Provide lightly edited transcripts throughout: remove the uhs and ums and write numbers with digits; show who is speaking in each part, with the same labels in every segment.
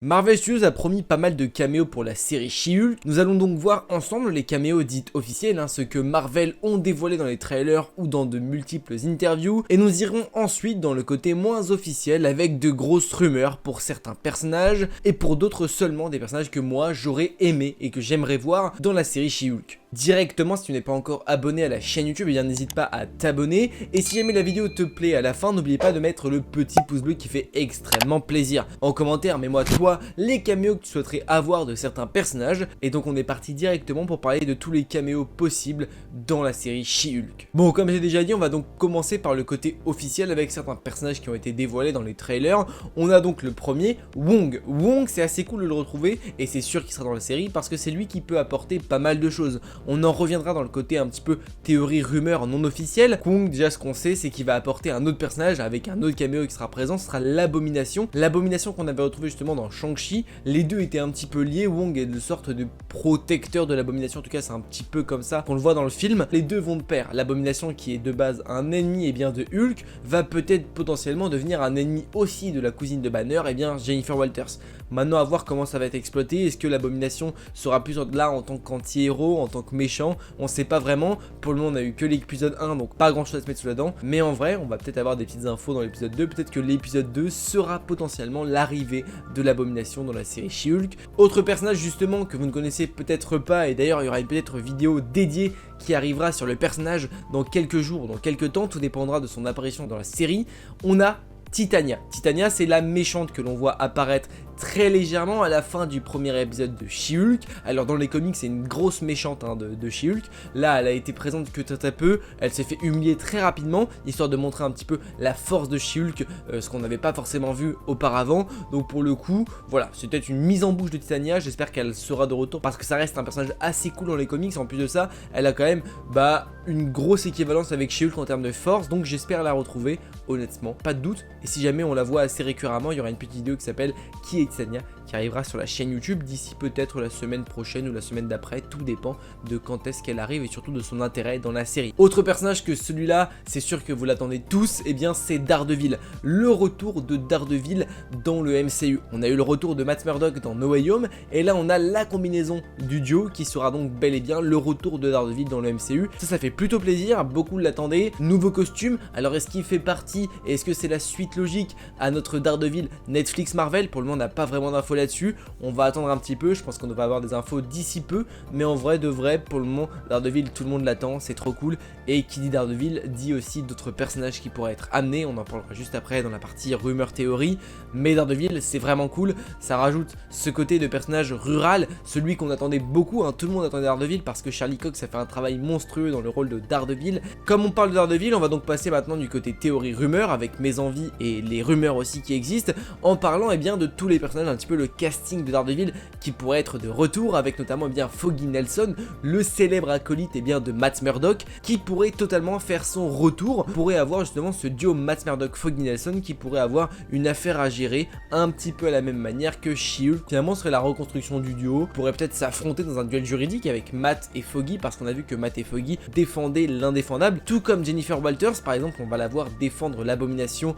Speaker 1: Marvel Studios a promis pas mal de caméos pour la série She-Hulk. Nous allons donc voir ensemble les caméos dites officiels, ce que Marvel ont dévoilé dans les trailers ou dans de multiples interviews, et nous irons ensuite dans le côté moins officiel avec de grosses rumeurs pour certains personnages, et pour d'autres seulement des personnages que moi j'aurais aimé et que j'aimerais voir dans la série She-Hulk. Directement, si tu n'es pas encore abonné à la chaîne YouTube, eh bien n'hésite pas à t'abonner, et si jamais la vidéo te plaît à la fin, n'oublie pas de mettre le petit pouce bleu qui fait extrêmement plaisir. En commentaire, mets-moi toi les caméos que tu souhaiterais avoir de certains personnages, et donc on est parti directement pour parler de tous les caméos possibles dans la série She-Hulk. Bon, comme j'ai déjà dit, on va donc commencer par le côté officiel avec certains personnages qui ont été dévoilés dans les trailers. On a donc le premier, Wong. Wong, c'est assez cool de le retrouver, et c'est sûr qu'il sera dans la série parce que c'est lui qui peut apporter pas mal de choses. On en reviendra dans le côté un petit peu théorie rumeur non officielle. Wong, déjà ce qu'on sait, c'est qu'il va apporter un autre personnage avec un autre caméo qui sera présent, ce sera l'Abomination. L'Abomination qu'on avait retrouvé justement dans Shang-Chi. Les deux étaient un petit peu liés. Wong est de sorte de protecteur de l'Abomination, en tout cas c'est un petit peu comme ça qu'on le voit dans le film. Les deux vont de pair. L'Abomination, qui est de base un ennemi et bien de Hulk, va peut-être potentiellement devenir un ennemi aussi de la cousine de Banner, et bien Jennifer Walters. Maintenant, à voir comment ça va être exploité. Est-ce que l'Abomination sera plus là en tant qu'anti-héros, en tant que méchant? On sait pas vraiment. Pour le moment, on a eu que l'épisode 1, donc pas grand chose à se mettre sous la dent. Mais en vrai, on va peut-être avoir des petites infos dans l'épisode 2. Peut-être que l'épisode 2 sera potentiellement l'arrivée de l'Abomination dans la série She-Hulk. Autre personnage justement que vous ne connaissez peut-être pas, et d'ailleurs il y aura peut-être une vidéo dédiée qui arrivera sur le personnage dans quelques jours, dans quelques temps, tout dépendra de son apparition dans la série. On a Titania. Titania, c'est la méchante que l'on voit apparaître très légèrement à la fin du premier épisode de She-Hulk. Alors dans les comics, c'est une grosse méchante de She-Hulk. Là, elle a été présente que très peu. Elle s'est fait humilier très rapidement, histoire de montrer un petit peu la force de She-Hulk, ce qu'on n'avait pas forcément vu auparavant. Donc pour le coup, voilà, c'était une mise en bouche de Titania. J'espère qu'elle sera de retour parce que ça reste un personnage assez cool dans les comics. En plus de ça, elle a quand même une grosse équivalence avec She-Hulk en termes de force. Donc j'espère la retrouver, honnêtement, pas de doute. Et si jamais on la voit assez récurremment, il y aura une petite vidéo qui s'appelle Qui est Titania, qui arrivera sur la chaîne YouTube d'ici peut-être la semaine prochaine ou la semaine d'après, tout dépend de quand est-ce qu'elle arrive et surtout de son intérêt dans la série. Autre personnage que celui-là, c'est sûr que vous l'attendez tous, et bien c'est Daredevil. Le retour de Daredevil dans le MCU. On a eu le retour de Matt Murdock dans No Way Home, et là on a la combinaison du duo qui sera donc bel et bien le retour de Daredevil dans le MCU. Ça fait plutôt plaisir, beaucoup l'attendaient. Nouveau costume, alors est-ce qu'il fait partie, et est-ce que c'est la suite logique à notre Daredevil Netflix Marvel? Pour le moment on n'a pas vraiment d'infos là-dessus, on va attendre un petit peu, je pense qu'on devrait avoir des infos d'ici peu, mais en vrai de vrai, pour le moment, Daredevil, tout le monde l'attend, c'est trop cool, et qui dit Daredevil, dit aussi d'autres personnages qui pourraient être amenés, on en parlera juste après dans la partie rumeur théorie, mais Daredevil, c'est vraiment cool, ça rajoute ce côté de personnage rural, celui qu'on attendait beaucoup, tout le monde attendait Daredevil, parce que Charlie Cox a fait un travail monstrueux dans le rôle de Daredevil. Comme on parle de Daredevil, on va donc passer maintenant du côté théorie rumeur, avec mes envies et les rumeurs aussi qui existent, en parlant bien de tous les personnages, un petit peu le casting de Daredevil qui pourrait être de retour, avec notamment Foggy Nelson, le célèbre acolyte de Matt Murdock, qui pourrait totalement faire son retour. On pourrait avoir justement ce duo Matt Murdock-Foggy Nelson qui pourrait avoir une affaire à gérer un petit peu à la même manière que She-Hulk. Finalement, ce serait la reconstruction du duo, pourrait peut-être s'affronter dans un duel juridique avec Matt et Foggy, parce qu'on a vu que Matt et Foggy défendaient l'indéfendable, tout comme Jennifer Walters par exemple, on va la voir défendre l'Abomination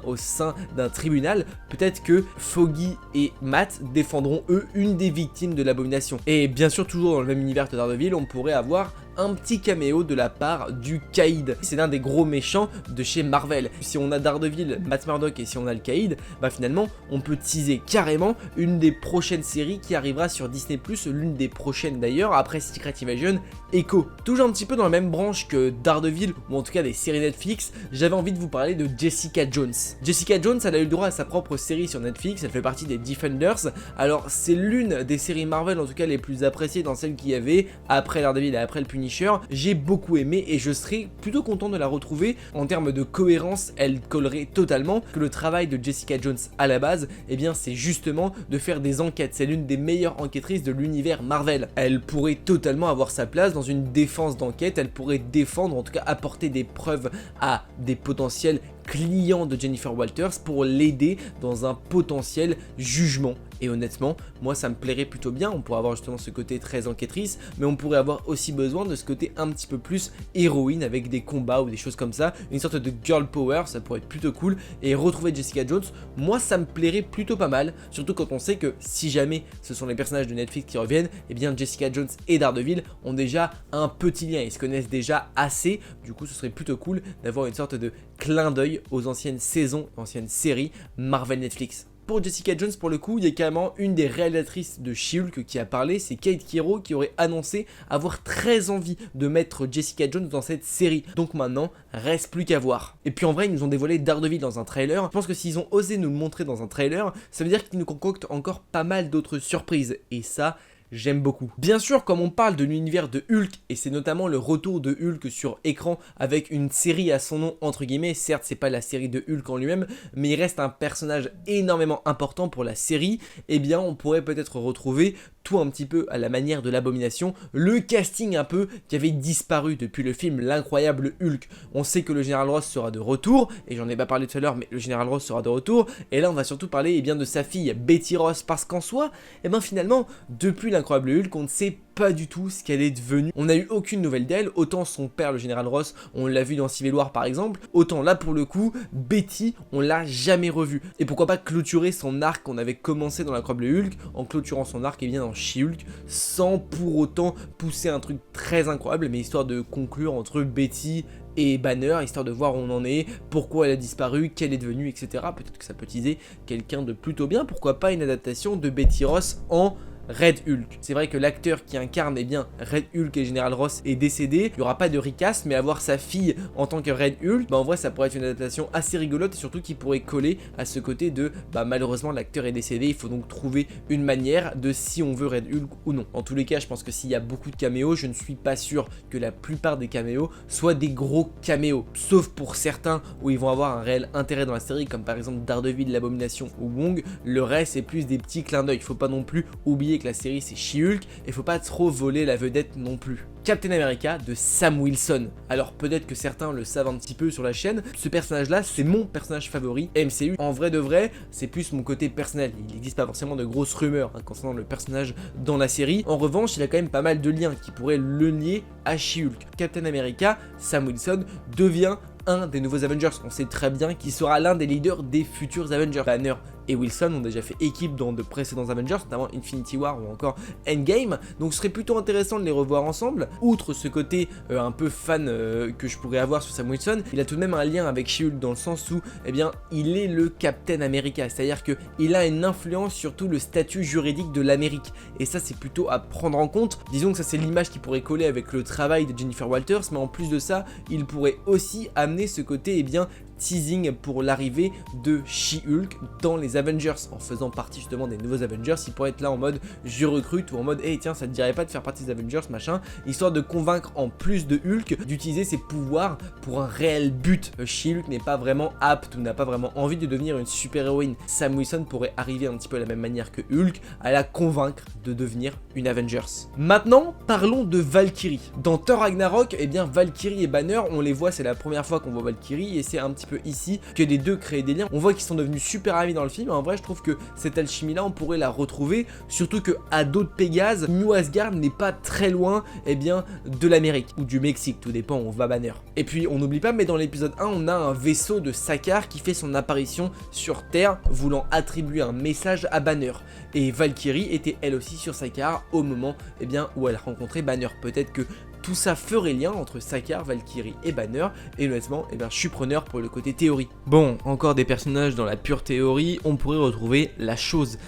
Speaker 1: au sein d'un tribunal. Peut-être que Foggy et Matt défendront eux une des victimes de l'Abomination. Et bien sûr, toujours dans le même univers que Daredevil, on pourrait avoir un petit caméo de la part du Caïd. C'est l'un des gros méchants de chez Marvel. Si on a Daredevil, Matt Murdock et si on a le Caïd, finalement on peut teaser carrément une des prochaines séries qui arrivera sur Disney+, l'une des prochaines d'ailleurs, après Secret Invasion, Echo. Toujours un petit peu dans la même branche que Daredevil, ou en tout cas des séries Netflix, j'avais envie de vous parler de Jessica Jones. Jessica Jones, elle a eu le droit à sa propre série sur Netflix, elle fait partie des Defenders. Alors c'est l'une des séries Marvel en tout cas les plus appréciées dans celles qu'il y avait après Daredevil et après le Punisher. J'ai beaucoup aimé et je serais plutôt content de la retrouver. En termes de cohérence, elle collerait totalement. Que le travail de Jessica Jones à la base, c'est justement de faire des enquêtes. C'est l'une des meilleures enquêtrices de l'univers Marvel. Elle pourrait totalement avoir sa place dans une défense d'enquête. Elle pourrait défendre, en tout cas apporter des preuves à des potentiels client de Jennifer Walters pour l'aider dans un potentiel jugement. Et honnêtement, moi ça me plairait plutôt bien, on pourrait avoir justement ce côté très enquêtrice, mais on pourrait avoir aussi besoin de ce côté un petit peu plus héroïne avec des combats ou des choses comme ça, une sorte de girl power, ça pourrait être plutôt cool. Et retrouver Jessica Jones, moi ça me plairait plutôt pas mal, surtout quand on sait que si jamais ce sont les personnages de Netflix qui reviennent, et bien Jessica Jones et Daredevil ont déjà un petit lien, ils se connaissent déjà assez, du coup ce serait plutôt cool d'avoir une sorte de clin d'œil aux anciennes saisons, anciennes séries Marvel Netflix. Pour Jessica Jones, pour le coup, il y a carrément une des réalisatrices de She-Hulk qui a parlé, c'est Kate Kiro, qui aurait annoncé avoir très envie de mettre Jessica Jones dans cette série. Donc maintenant, reste plus qu'à voir. Et puis en vrai, ils nous ont dévoilé Daredevil dans un trailer. Je pense que s'ils ont osé nous le montrer dans un trailer, ça veut dire qu'ils nous concoctent encore pas mal d'autres surprises. Et ça, j'aime beaucoup. Bien sûr, comme on parle de l'univers de Hulk, et c'est notamment le retour de Hulk sur écran avec une série à son nom entre guillemets, certes c'est pas la série de Hulk en lui-même, mais il reste un personnage énormément important pour la série, et bien on pourrait peut-être retrouver tout un petit peu à la manière de l'Abomination, le casting un peu qui avait disparu depuis le film L'incroyable Hulk. On sait que le Général Ross sera de retour, et j'en ai pas parlé tout à l'heure, mais le Général Ross sera de retour, et là on va surtout parler bien de sa fille Betty Ross, parce qu'en soi, et bien finalement, depuis L'incroyable Hulk, on ne sait pas du tout ce qu'elle est devenue. On n'a eu aucune nouvelle d'elle, autant son père le Général Ross, on l'a vu dans Civil War par exemple, autant là pour le coup, Betty, on l'a jamais revue. Et pourquoi pas clôturer son arc qu'on avait commencé dans L'Incroyable Hulk, en clôturant son arc et bien dans She-Hulk, sans pour autant pousser un truc très incroyable, mais histoire de conclure entre Betty et Banner, histoire de voir où on en est, pourquoi elle a disparu, qu'elle est devenue, etc. Peut-être que ça peut teaser quelqu'un de plutôt bien, pourquoi pas une adaptation de Betty Ross en Red Hulk. C'est vrai que l'acteur qui incarne bien Red Hulk et Général Ross est décédé, il n'y aura pas de recast, mais avoir sa fille en tant que Red Hulk, en vrai ça pourrait être une adaptation assez rigolote et surtout qui pourrait coller à ce côté de malheureusement l'acteur est décédé, il faut donc trouver une manière de si on veut Red Hulk ou non. En tous les cas, je pense que s'il y a beaucoup de caméos, je ne suis pas sûr que la plupart des caméos soient des gros caméos, sauf pour certains où ils vont avoir un réel intérêt dans la série, comme par exemple Daredevil, l'Abomination ou Wong. Le reste c'est plus des petits clins d'œil, il faut pas non plus oublier que la série c'est She-Hulk et faut pas trop voler la vedette non plus. Captain America de Sam Wilson. Alors peut-être que certains le savent un petit peu sur la chaîne, ce personnage là c'est mon personnage favori MCU. En vrai de vrai, c'est plus mon côté personnel, il n'existe pas forcément de grosses rumeurs concernant le personnage dans la série. En revanche, il a quand même pas mal de liens qui pourraient le lier à She-Hulk. Captain America, Sam Wilson devient un des nouveaux Avengers. On sait très bien qu'il sera l'un des leaders des futurs Avengers. Banner et Wilson ont déjà fait équipe dans de précédents Avengers, notamment Infinity War ou encore Endgame, donc ce serait plutôt intéressant de les revoir ensemble. Outre ce côté un peu fan que je pourrais avoir sur Sam Wilson, il a tout de même un lien avec She-Hulk dans le sens où il est le Captain America, c'est-à-dire qu'il a une influence sur tout le statut juridique de l'Amérique, et ça c'est plutôt à prendre en compte. Disons que ça c'est l'image qui pourrait coller avec le travail de Jennifer Walters, mais en plus de ça, il pourrait aussi amener ce côté teasing pour l'arrivée de She-Hulk dans les Avengers, en faisant partie justement des nouveaux Avengers. Il pourrait être là en mode je recrute ou en mode hey tiens ça te dirait pas de faire partie des Avengers machin, histoire de convaincre en plus de Hulk d'utiliser ses pouvoirs pour un réel but. She-Hulk n'est pas vraiment apte ou n'a pas vraiment envie de devenir une super héroïne. Sam Wilson pourrait arriver un petit peu de la même manière que Hulk à la convaincre de devenir une Avengers. Maintenant parlons de Valkyrie. Dans Thor Ragnarok, Valkyrie et Banner on les voit, c'est la première fois qu'on voit Valkyrie et c'est un petit peu ici que les deux créent des liens. On voit qu'ils sont devenus super amis dans le film. En vrai, je trouve que cette alchimie là, on pourrait la retrouver. Surtout que à d'autres Pégase, New Asgard n'est pas très loin de l'Amérique ou du Mexique. Tout dépend où on va Banner. Et puis, on n'oublie pas, mais dans l'épisode 1, on a un vaisseau de Sakaar qui fait son apparition sur Terre, voulant attribuer un message à Banner. Et Valkyrie était elle aussi sur Sakaar au moment où elle rencontrait Banner. Peut-être que tout ça ferait lien entre Sakaar, Valkyrie et Banner, et honnêtement, je suis preneur pour le côté théorie. Bon, encore des personnages dans la pure théorie, on pourrait retrouver la chose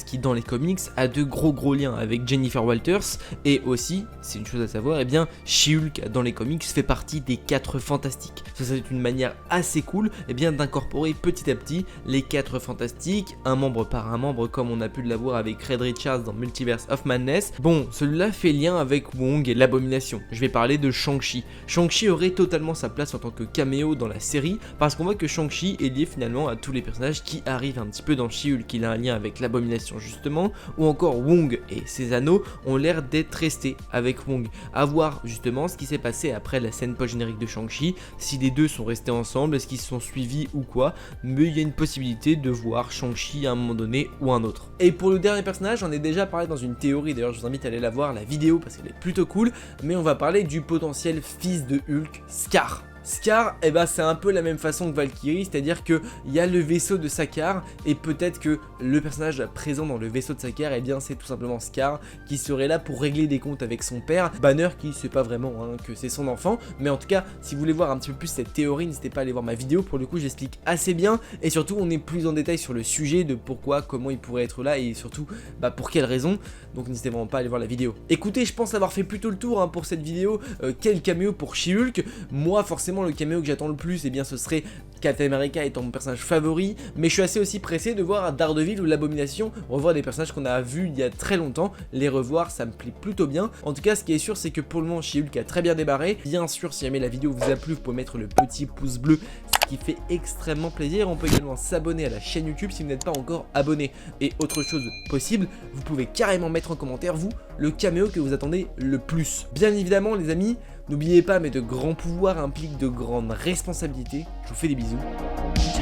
Speaker 1: qui dans les comics a de gros liens avec Jennifer Walters, et aussi, c'est une chose à savoir, She-Hulk dans les comics fait partie des 4 Fantastiques. Ça c'est une manière assez cool, d'incorporer petit à petit les 4 Fantastiques, un membre par un membre, comme on a pu l'avoir avec Reed Richards dans Multiverse of Madness. Bon, celui-là fait lien avec Wong et l'Abomination l'abomination. Je vais parler de Shang-Chi. Shang-Chi aurait totalement sa place en tant que caméo dans la série, parce qu'on voit que Shang-Chi est lié finalement à tous les personnages qui arrivent un petit peu dans She-Hulk. Il a un lien avec l'abomination justement, ou encore Wong et ses anneaux ont l'air d'être restés avec Wong. À voir justement ce qui s'est passé après la scène post-générique de Shang-Chi, si les deux sont restés ensemble, est-ce qu'ils se sont suivis ou quoi, mais il y a une possibilité de voir Shang-Chi à un moment donné ou un autre. Et pour le dernier personnage, j'en ai déjà parlé dans une théorie, d'ailleurs je vous invite à aller la voir, la vidéo, parce qu'elle est plutôt cool, mais on va parler du potentiel fils de Hulk, Scar. Scar, eh ben, c'est un peu la même façon que Valkyrie, c'est-à-dire qu'il y a le vaisseau de Sakaar, et peut-être que le personnage présent dans le vaisseau de Sakaar, eh bien c'est tout simplement Scar, qui serait là pour régler des comptes avec son père, Banner qui sait pas vraiment que c'est son enfant, mais en tout cas, si vous voulez voir un petit peu plus cette théorie, n'hésitez pas à aller voir ma vidéo, pour le coup j'explique assez bien, et surtout on est plus en détail sur le sujet de pourquoi, comment il pourrait être là, et surtout pour quelles raisons, donc n'hésitez vraiment pas à aller voir la vidéo. Écoutez, je pense avoir fait plutôt le tour pour cette vidéo, quel caméo pour She-Hulk, moi forcément le caméo que j'attends le plus, eh bien ce serait Captain America étant mon personnage favori, mais je suis assez aussi pressé de voir Daredevil ou l'Abomination, revoir des personnages qu'on a vus il y a très longtemps, les revoir ça me plaît plutôt bien. En tout cas ce qui est sûr c'est que pour le moment She-Hulk a très bien démarré, bien sûr si jamais la vidéo vous a plu vous pouvez mettre le petit pouce bleu, ce qui fait extrêmement plaisir. On peut également s'abonner à la chaîne YouTube si vous n'êtes pas encore abonné, et autre chose possible, vous pouvez carrément mettre en commentaire vous le caméo que vous attendez le plus. Bien évidemment les amis, n'oubliez pas, mais de grands pouvoirs impliquent de grandes responsabilités. Je vous fais des bisous. Ciao.